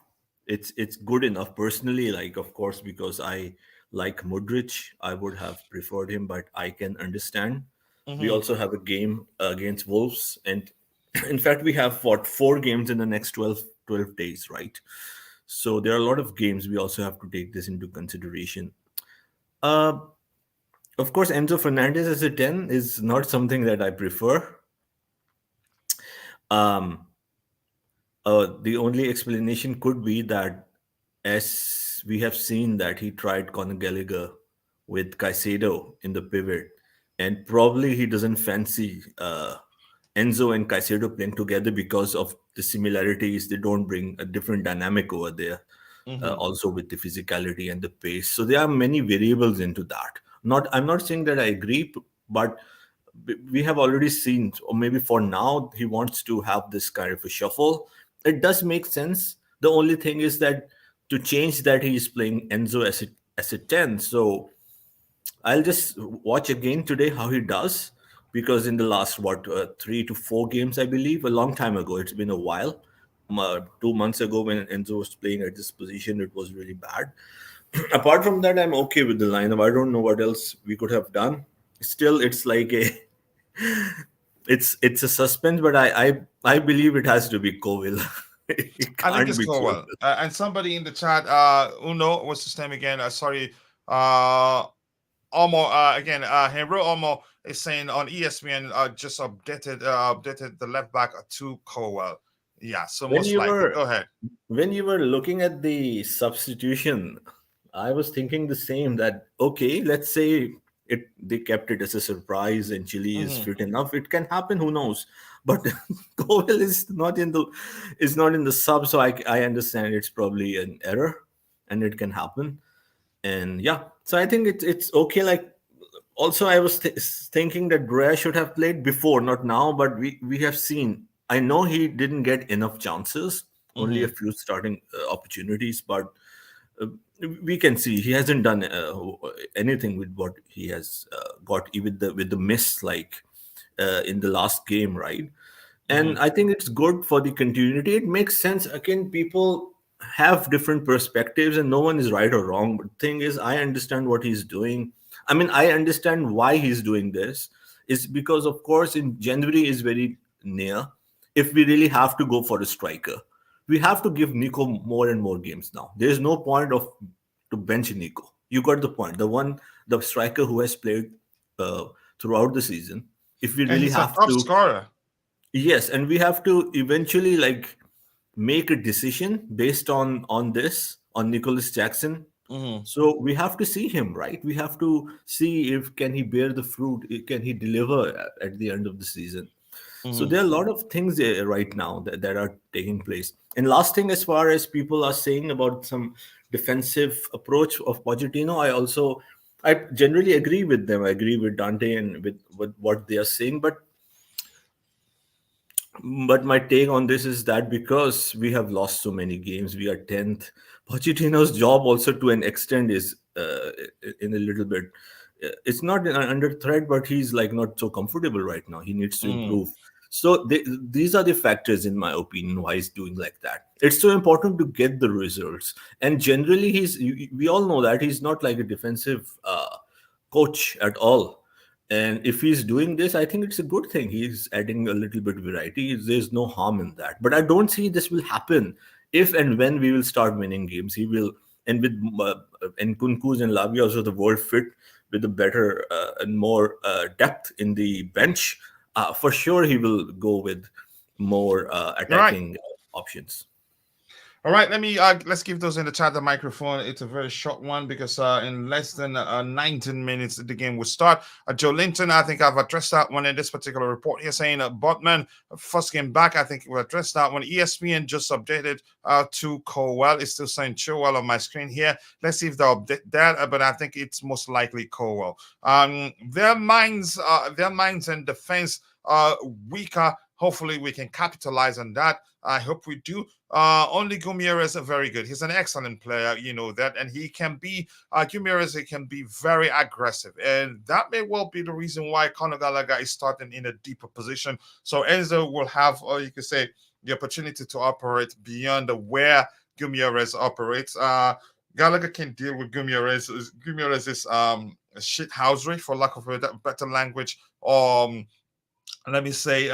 it's good enough. Personally, like, of course, because I like Modric, I would have preferred him, but I can understand. Mm-hmm. We also have a game against Wolves. And in fact, we have, 4 games in the next 12 days, right? So there are a lot of games. We also have to take this into consideration. Of course, Enzo Fernandez as a 10 is not something that I prefer. The only explanation could be that, as we have seen, that he tried Conor Gallagher with Caicedo in the pivot, and probably he doesn't fancy Enzo and Caicedo playing together because of the similarities. They don't bring a different dynamic over there. Also with the physicality and the pace. So there are many variables into that. I'm not saying that I agree, but we have already seen, or maybe for now, he wants to have this kind of a shuffle. It does make sense. The only thing is that to change that, he is playing Enzo as a 10. So I'll just watch again today how he does, because in the last 3 to 4 games, I believe, a long time ago, it's been a while. 2 months ago when Enzo was playing at this position, it was really bad. Apart from that, I'm okay with the lineup. I don't know what else we could have done. Still, it's like it's a suspense, but I believe it has to be Coville. I think it's Coville. And somebody in the chat, Uno, what's his name again? Sorry, Omo again. Henry Omo is saying on ESPN just updated the left back to Coville. Yeah, so most likely. Go ahead. When you were looking at the substitution, I was thinking the same, that, okay, let's say they kept it as a surprise and Chile is fit enough. It can happen, who knows? But Coville is not in the sub, so I understand it's probably an error and it can happen. And yeah, so I think it's okay. Like, also I was thinking that Brea should have played before, not now, but we have seen, I know he didn't get enough chances, only a Mm-hmm. few starting opportunities, but uh, we can see he hasn't done anything with what he has got with the miss, like in the last game, right? And Mm-hmm. I think it's good for the continuity. It makes sense. Again, people have different perspectives and no one is right or wrong, but the thing is, I understand what he's doing. I mean, I understand why he's doing this. Is because, of course, in January is very near. If we really have to go for a striker, we have to give Nico more and more games now. There's no point of to bench Nico. You got the point. The striker who has played uh, throughout the season. If we And really he's a have top to, scorer. yes, and we have to eventually like make a decision based on this on Nicholas Jackson. Mm-hmm. So we have to see him, right? We have to see if can he bear the fruit, can he deliver at the end of the season. So Mm-hmm. there are a lot of things right now that are taking place. And last thing, as far as people are saying about some defensive approach of Pochettino, I generally agree with them. I agree with Dante and with what they are saying. But my take on this is that because we have lost so many games, we are 10th. Pochettino's job also to an extent is in a little bit. It's not under threat, but he's like not so comfortable right now. He needs to Mm-hmm. improve. So these are the factors, in my opinion, why he's doing like that. It's so important to get the results, and generally, we all know that he's not like a defensive coach at all. And if he's doing this, I think it's a good thing. He's adding a little bit variety. There's no harm in that. But I don't see this will happen if and when we will start winning games. He will, and with Nkunku's and Lavia also the world fit with a better and more depth in the bench, for sure he will go with more All right. attacking options. All right, let's give those in the chat the microphone. It's a very short one because in less than 19 minutes the game will start. Joe Linton, I think I've addressed that one in this particular report here, saying Botman first game back. I think we addressed that one. ESPN just updated to Colwell. It's still saying Chilwell on my screen here. Let's see if they'll update that, but I think it's most likely Colwell. Their minds and defense are weaker. Hopefully, we can capitalize on that. I hope we do. Only Gumieres is very good. He's an excellent player, you know that, and he can be Gumieres. He can be very aggressive, and that may well be the reason why Conor Gallagher is starting in a deeper position. So Enzo will have, or you could say, the opportunity to operate beyond where Gumieres operates. Gallagher can deal with Gumieres. Gumieres is shithousery, for lack of a better language. Let me say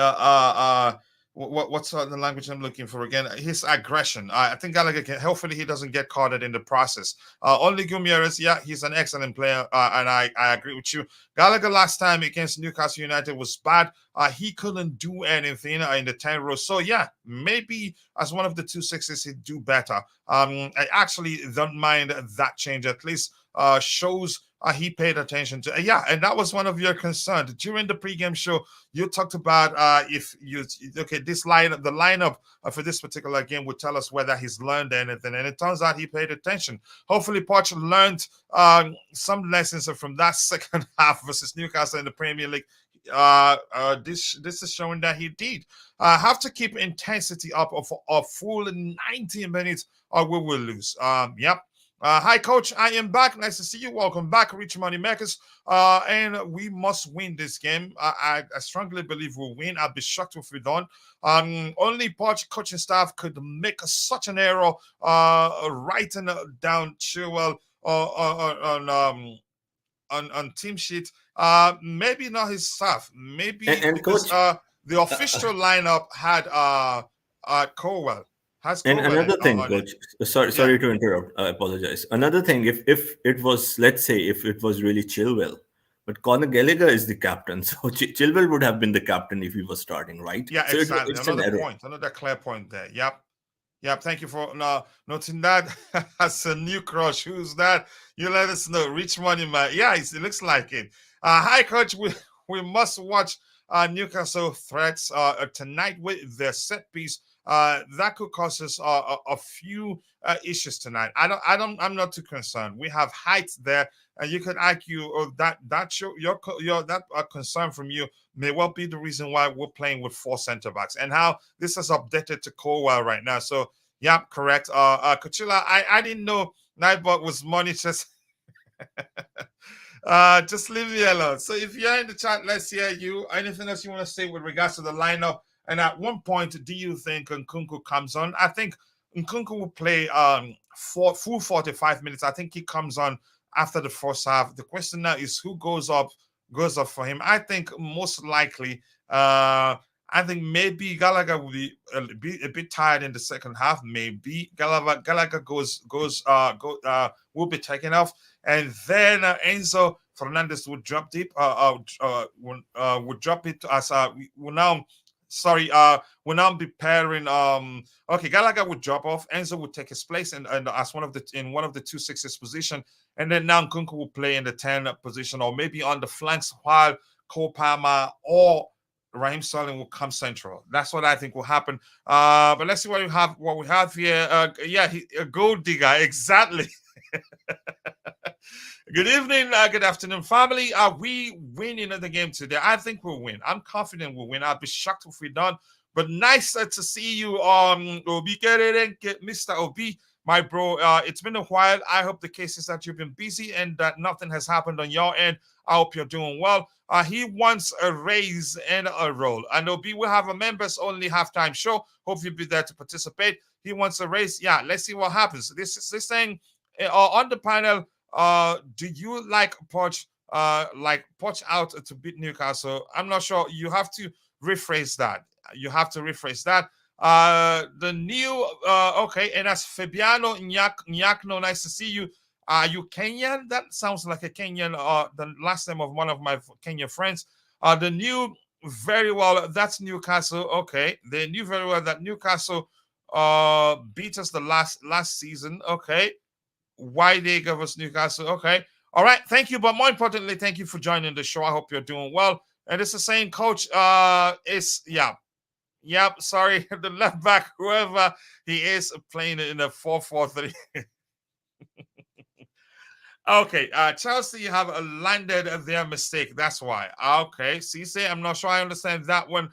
what's the language I'm looking for again? His aggression. I think Gallagher can. Hopefully, he doesn't get caught in the process. Only Gumieres, yeah, he's an excellent player, and I agree with you. Gallagher last time against Newcastle United was bad. He couldn't do anything in the 10 rows. So yeah, maybe as one of the 2 6s, he'd do better. I actually don't mind that change. At least shows he paid attention to. Yeah, and that was one of your concerns during the pregame show. You talked about if you okay, this lineup, the lineup for this particular game would tell us whether he's learned anything, and it turns out he paid attention. Hopefully, Poch learned some lessons from that second half versus Newcastle in the Premier League. This is showing that he did. Have to keep intensity up of a full 90 minutes, or we will lose. Yep. Hi, coach. I am back. Nice to see you. Welcome back, Rich Money Makers. And we must win this game. I strongly believe we'll win. I'd be shocked if we don't. Only Poch coaching staff could make such an error, writing down Chilwell on team sheet. Maybe not his staff. Maybe And because coach, the uh, official lineup had Colwell. Has and Colwell another thing, on it. coach. Sorry, Yeah. sorry to interrupt. I apologize. Another thing, if it was, let's say, if it was really Chilwell, but Conor Gallagher is the captain, so Chilwell would have been the captain if he was starting, right? Yeah, So exactly. it's an Another error. point, another clear point there. Yep. Yep. Thank you for noting that. As a new crush. Who's that? You let us know. Rich Money Man. Yeah, it looks like it. Hi, coach. We must watch Newcastle threats tonight with their set piece. That could cause us a few issues tonight. I'm not too concerned. We have height there, and you could argue your that concern from you may well be the reason why we're playing with 4 center backs and how this is updated to Colwell right now. So Yep, correct. Coachila, I didn't know Nightbot was money just just leave me alone. So if you're in the chat, let's hear you. Anything else you want to say with regards to the lineup? And at one point, do you think Nkunku comes on? I think Nkunku will play full 45 minutes. I think he comes on after the first half. The question now is who goes up for him. I think most likely I think maybe Gallagher will be a bit tired in the second half. Maybe Gallagher will be taken off, and then Enzo Fernandez would drop deep. Would drop it as we will now. Sorry, we'll now be pairing. Okay, Gallagher would drop off. Enzo would take his place, and as one of the two sixes position, and then now Nkunku will play in the 10 position, or maybe on the flanks, while Cole Palmer or Raheem Sterling will come central. That's what I think will happen. But let's see what we have. What we have here. A gold digger, exactly. Good evening, good afternoon, family. Are we winning the game today? I think we'll win. I'm confident we'll win. I'll be shocked if we don't. But nice to see you, Obi, Mr. Obi, my bro. It's been a while. I hope the case is that you've been busy and that nothing has happened on your end. I hope you're doing well. He wants a raise and a roll. And Obi will have a members only halftime show. Hope you'll be there to participate. He wants a raise. Yeah, let's see what happens. This thing on the panel. Do you like Poch? Poch out to beat Newcastle? I'm not sure. You have to rephrase that. You have to rephrase that. The new okay, and that's Fabiano Nyakno. Nice to see you. Are you Kenyan? That sounds like a Kenyan. The last name of one of my Kenyan friends. The new very well. That's Newcastle. Okay, they knew very well that Newcastle beat us the last season. Okay, why they gave us Newcastle. Okay. All right. Thank you. But more importantly, thank you for joining the show. I hope you're doing well. And it's the same coach. Is yeah. Yep. Sorry. The left back, whoever he is, playing in a 4-4-3. Okay. Chelsea have landed their mistake. That's why. Okay. Cisse, I'm not sure I understand that one.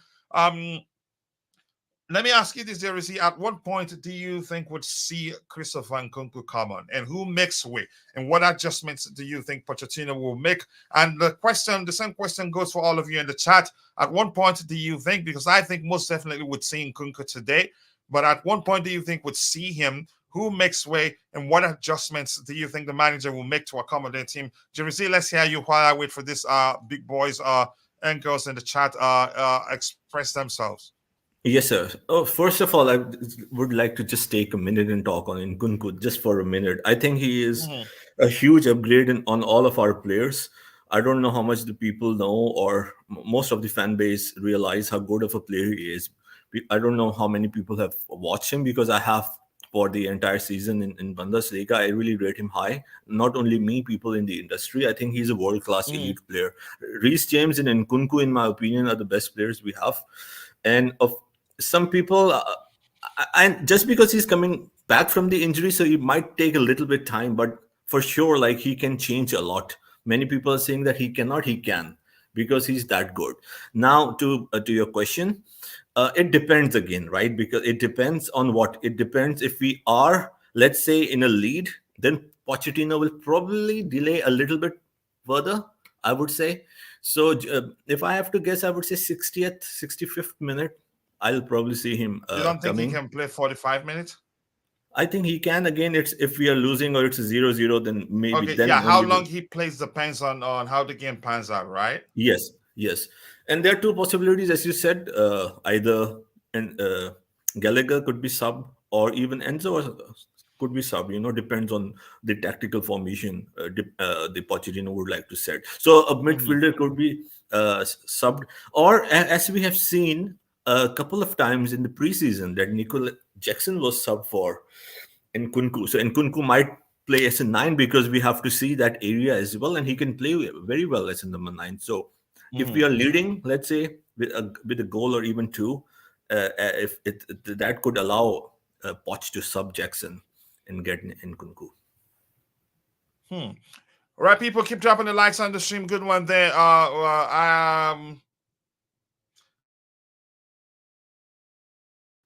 Let me ask you this, Jeri Z. At what point do you think would see Christopher Nkunku come on, and who makes way, and what adjustments do you think Pochettino will make? And the same question goes for all of you in the chat. At one point do you think, because I think most definitely would see Nkunku today, but at one point do you think would see him? Who makes way, and what adjustments do you think the manager will make to accommodate him? Jeri Z, let's hear you while I wait for this big boys and girls in the chat express themselves. Yes, sir. Oh, first of all, I would like to just take a minute and talk on Nkunku just for a minute. I think he is a huge upgrade on all of our players. I don't know how much the people know, or most of the fan base realize how good of a player he is. I don't know how many people have watched him, because I have for the entire season in Bundesliga. I really rate him high. Not only me, people in the industry. I think he's a world-class elite player. Reece James and Nkunku, in my opinion, are the best players we have. And of some people, and just because he's coming back from the injury, so it might take a little bit time, but for sure, like, he can change a lot. Many people are saying that he cannot. He can, because he's that good. Now, to your question, it depends again, right? Because it depends on what. It depends if we are, let's say, in a lead, then Pochettino will probably delay a little bit further, I would say. So if I have to guess, I would say 60th, 65th minute, I'll probably see him You don't think coming. he can play 45 minutes? I think he can. Again, it's if we are losing or it's a 0-0, then maybe. Okay, then yeah. How only long he plays depends on how the game pans out, right? Yes. And there are two possibilities, as you said. Either Gallagher could be sub, or even Enzo could be sub. Depends on the tactical formation the Pochettino would like to set. So a midfielder could be subbed, or as we have seen a couple of times in the preseason, that Nicola Jackson was sub for Nkunku. So Nkunku might play as a 9, because we have to see that area as well, and he can play very well as a number 9. So if we are leading, let's say with a goal or even two, if that could allow Poch to sub Jackson and get Nkunku. All right, people, keep dropping the likes on the stream. Good one there.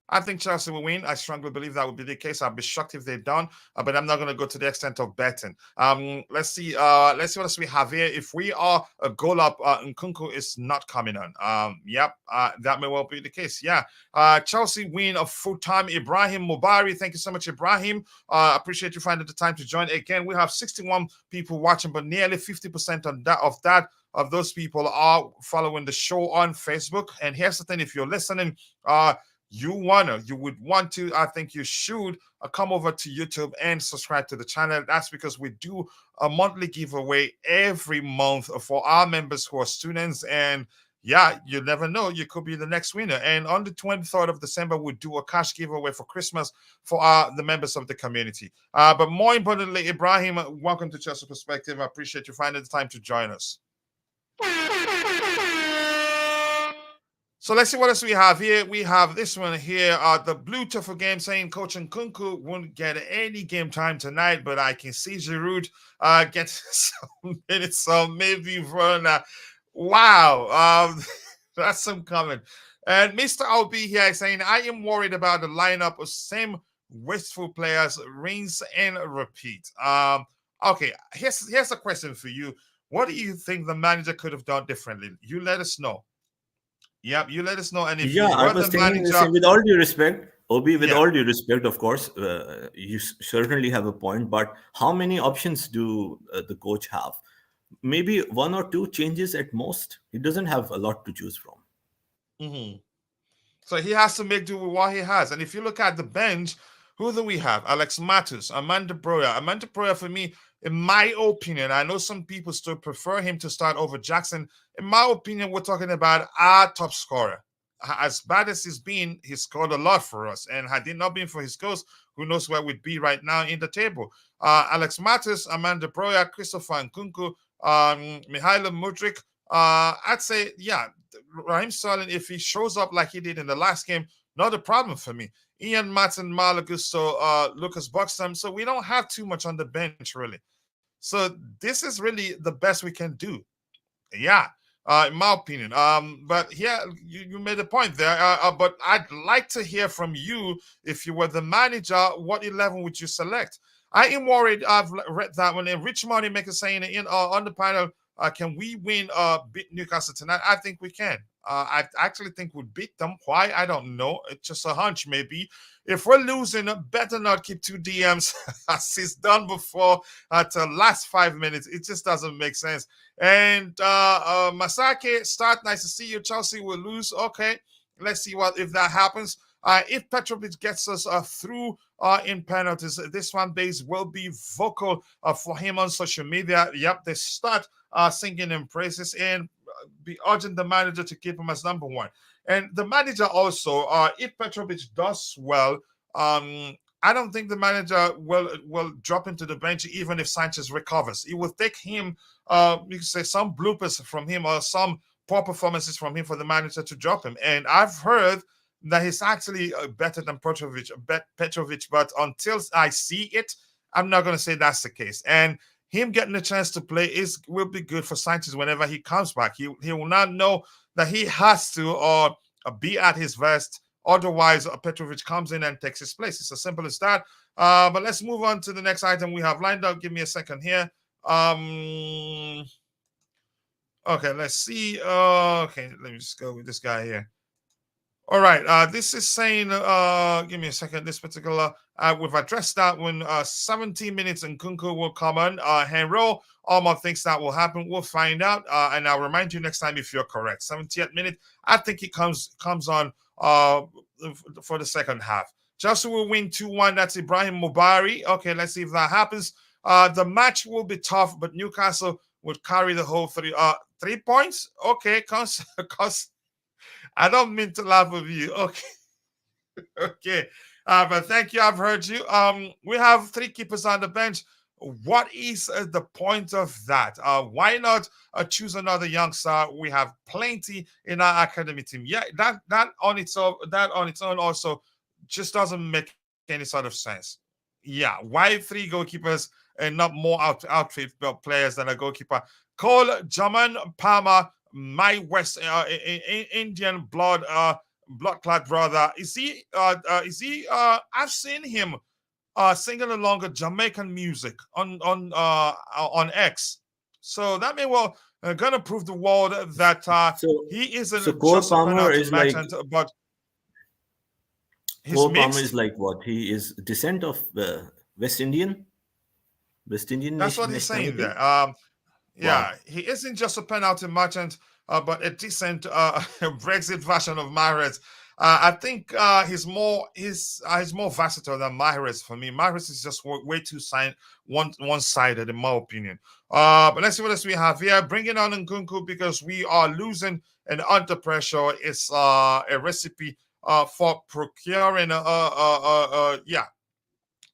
I think Chelsea will win. I strongly believe that would be the case. I'd be shocked if they don't, but I'm not going to go to the extent of betting. Let's see. Let's see what else we have here. If we are a goal up, Nkunku is not coming on. Yep. That may well be the case. Yeah. Chelsea win of full time. Ibrahim Mubari. Thank you so much, Ibrahim. Appreciate you finding the time to join. Again, we have 61 people watching, but nearly 50% of those people are following the show on Facebook. And here's the thing: if you're listening, you would want to, I think you should come over to YouTube and subscribe to the channel. That's because we do a monthly giveaway every month for our members who are students. And yeah, you never know, you could be the next winner. And on the 23rd of December, we'll do a cash giveaway for Christmas for the members of the community. But more importantly, Ibrahim, welcome to Chelsea Perspective. I appreciate you finding the time to join us. So let's see what else we have here. We have this one here. The Blue Tuffle game saying Coach Nkunku won't get any game time tonight, but I can see Giroud get some minutes. So maybe Verona. Wow. That's some comment. And Mr. LB here is saying, I am worried about the lineup of same wasteful players, rinse and repeat. Okay, here's a question for you. What do you think the manager could have done differently? You let us know. Yep, you let us know. And if Yeah, you I were was the thinking the manager, same. With all due respect, Obi, with yeah, all due respect, of course, you certainly have a point. But how many options do the coach have? Maybe one or two changes at most. He doesn't have a lot to choose from. mhm. So he has to make do with what he has. And if you look at the bench, who do we have? Alex Matus, Amanda Broya. Amanda Broya, for me, in my opinion, I know some people still prefer him to start over Jackson. In my opinion, we're talking about our top scorer. As bad as he's been, he scored a lot for us. And had it not been for his goals, who knows where we'd be right now in the table. Alex Matus, Amanda Broya, Christopher Nkunku, Mihailo Mudryk. I'd say, yeah, Raheem Sterling, if he shows up like he did in the last game, not a problem for me. Ian Martin, Malagusto, Lucas Buxton. So we don't have too much on the bench, really. So this is really the best we can do. Yeah, in my opinion. But yeah, you made a point there. But I'd like to hear from you. If you were the manager, what 11 would you select? I am worried. I've read that one. And Rich Money Maker saying on the panel, can we win beat Newcastle tonight? I think we can. I actually think we'll beat them. Why? I don't know. It's just a hunch, maybe. If we're losing, better not keep two DMs as he's done before at the last 5 minutes. It just doesn't make sense. And Masake, start. Nice to see you. Chelsea will lose. Okay, let's see what if that happens. If Petrovic gets us through in penalties, this fan base will be vocal for him on social media. Yep, they start singing in praises and be urging the manager to keep him as number one. And the manager also, if Petrovic does well, I don't think the manager will drop into the bench even if Sanchez recovers. It will take him, you could say, some bloopers from him or some poor performances from him for the manager to drop him. And I've heard that he's actually better than Petrovic, but until I see it, I'm not going to say that's the case. And him getting a chance to play will be good for Sanchez whenever he comes back. He will not know that he has to be at his best. Otherwise, Petrovic comes in and takes his place. It's as simple as that. But let's move on to the next item we have lined up. Give me a second here. Okay, let's see. Okay, let me just go with this guy here. All right, this is saying, give me a second, this particular, we've addressed that when 17 minutes and Nkunku will come on. Henro, Alma thinks that will happen. We'll find out, and I'll remind you next time if you're correct. 70th minute, I think he comes on for the second half. Chelsea will win 2-1. That's Ibrahim Mubari. Okay, let's see if that happens. The match will be tough, but Newcastle would carry the whole 3 points. Okay, cause I don't mean to laugh with you. Okay. Okay. But thank you. I've heard you. We have 3 keepers on the bench. What is the point of that? Why not choose another young star? We have plenty in our academy team. Yeah, that on its own also just doesn't make any sort of sense. Yeah, why 3 goalkeepers and not more outfit players than a goalkeeper? Cole, Jaman, Palmer, my West Indian blood blood clot brother. I've seen him singing along with Jamaican music on X. So that may well gonna prove the world that So, he so isn't Cole just a Palmer penalty is like merchant, but he's Cole Palmer is mixed. like what? He is descent of West Indian, West Indian That's what he's saying nationality. there. Yeah, Wow. he isn't just a penalty merchant, but a decent Brexit version of Mahrez. I think he's more versatile than Mahrez for me. Mahrez is just way too one sided in my opinion. But let's see what else we have here. Bringing on Nkunku because we are losing and under pressure is a recipe for procuring yeah,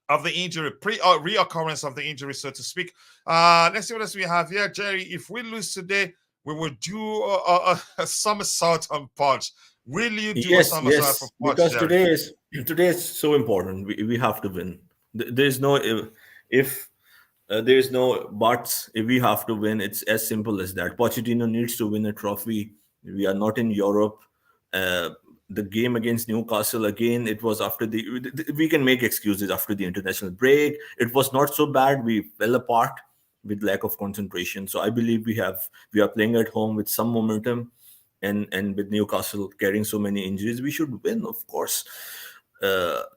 of the injury, reoccurrence of the injury, so to speak. Let's see what else we have here, Jerry. If we lose today, we will do a somersault on Poch. Will you do a Yes, somersault for yes. Poch, Because Jerry? today is so important. We have to win. There's no if there is no buts. If we have to win, it's as simple as that. Pochettino needs to win a trophy. We are not in Europe. Uh, the game against Newcastle again. It was after we can make excuses after the international break. It was not so bad. We fell apart with lack of concentration. So I believe we are playing at home with some momentum, and with Newcastle carrying so many injuries, we should win. Of course,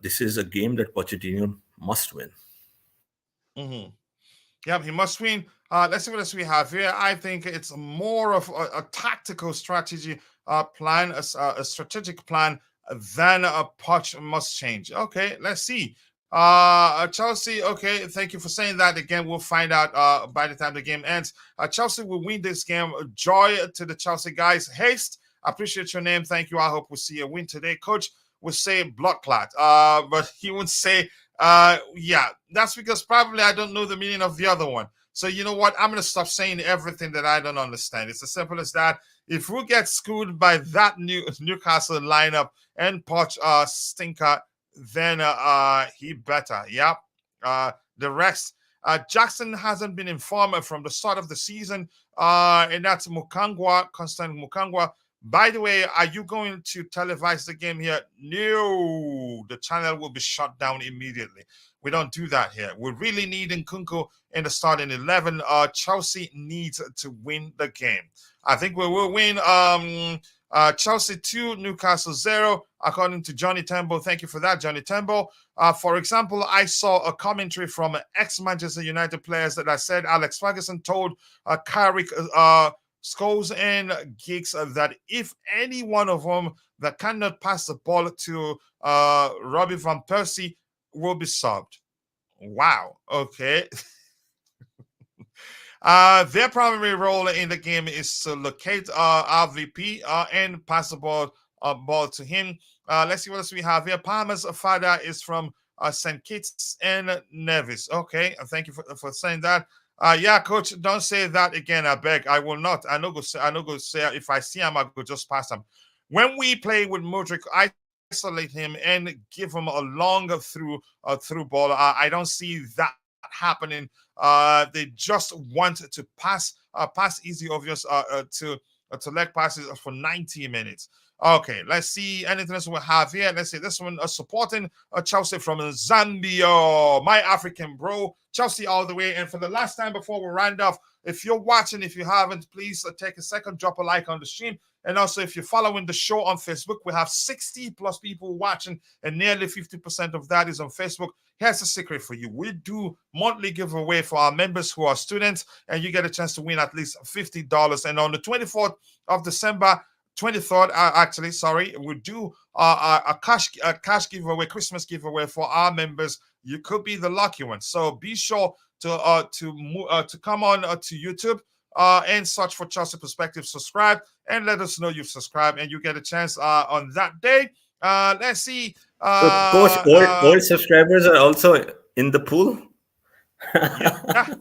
this is a game that Pochettino must win. Mm-hmm. Yep, he must win. Let's see what else we have here. I think it's more of a tactical strategy plan, a strategic plan than a Poch must change. Okay, let's see. Chelsea, okay, thank you for saying that. Again, we'll find out by the time the game ends. Chelsea will win this game. Joy to the Chelsea guys. Haste, I appreciate your name. Thank you. I hope we see a win today. Coach would say blood clot, but he would say yeah, that's because probably I don't know the meaning of the other one. So you know what? I'm gonna stop saying everything that I don't understand. It's as simple as that. If we get screwed by that Newcastle lineup and Poch stinker, then he better. Yep. The rest. Jackson hasn't been informed from the start of the season, and that's Mukangwa, Constant Mukangwa. By the way, are you going to televise the game here? No, the channel will be shut down immediately. We don't do that here. We really need Nkunku in the starting 11. Chelsea needs to win the game. I think we will win. Chelsea 2, Newcastle 0, according to Johnny Temple. Thank you for that, Johnny Temple. For example, I saw a commentary from ex-Manchester United players that I said Alex Ferguson told Carrick Scholes and Giggs that if any one of them that cannot pass the ball to Robbie Van Persie will be subbed. Wow. Okay. Their primary role in the game is to locate RVP and pass the ball to him. Let's see what else we have here. Palmer's father is from St. Kitts and Nevis. Okay, thank you for saying that. Yeah, coach, don't say that again. I beg. I will not. I know go say if I see him, I could just pass him. When we play with Modric, isolate him and give him a long through ball. I don't see that happening. They just want to pass easy, obvious to leg passes for 90 minutes. Okay, let's see anything else we have here. Let's see this one supporting Chelsea from Zambia, my African bro, Chelsea all the way. And for the last time before we round off, if you're watching, if you haven't, please take a second, drop a like on the stream. And also, if you're following the show on Facebook, we have 60 plus people watching, and nearly 50% of that is on Facebook. Here's a secret for you. We do monthly giveaway for our members who are students, and you get a chance to win at least $50. And on the 24th of December, 23rd, actually, sorry, we do a cash giveaway, Christmas giveaway for our members. You could be the lucky one. So be sure to come on to YouTube and search for Chelsea Perspective. Subscribe and let us know you've subscribed, and you get a chance on that day. Let's see. So, coach, all subscribers are also in the pool. Yeah.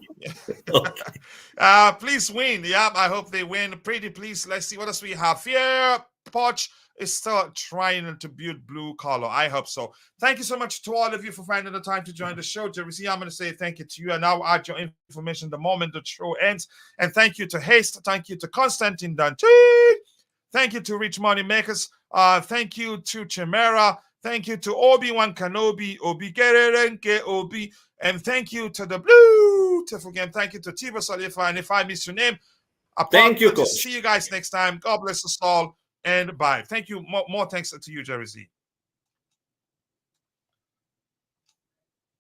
Okay. Please win. Yeah, I hope they win. Pretty please. Let's see what else we have here. Poch is still trying to build blue collar. I hope so. Thank you so much to all of you for finding the time to join the show. Jeri Z, I'm going to say thank you to you, and I'll add your information the moment the show ends. And thank you to Haste. Thank you to Constantine Dante. Thank you to Rich Money Makers. Thank you to Chimera. Thank you to Obi-Wan Kenobi, Obi Gererenke, Obi. And thank you to the beautiful game. Thank you to Tiba Salifa. And if I miss your name, Thank you, apologies. Coach. See you guys next time. God bless us all. And bye. Thank you. More thanks to you, Jeri Z.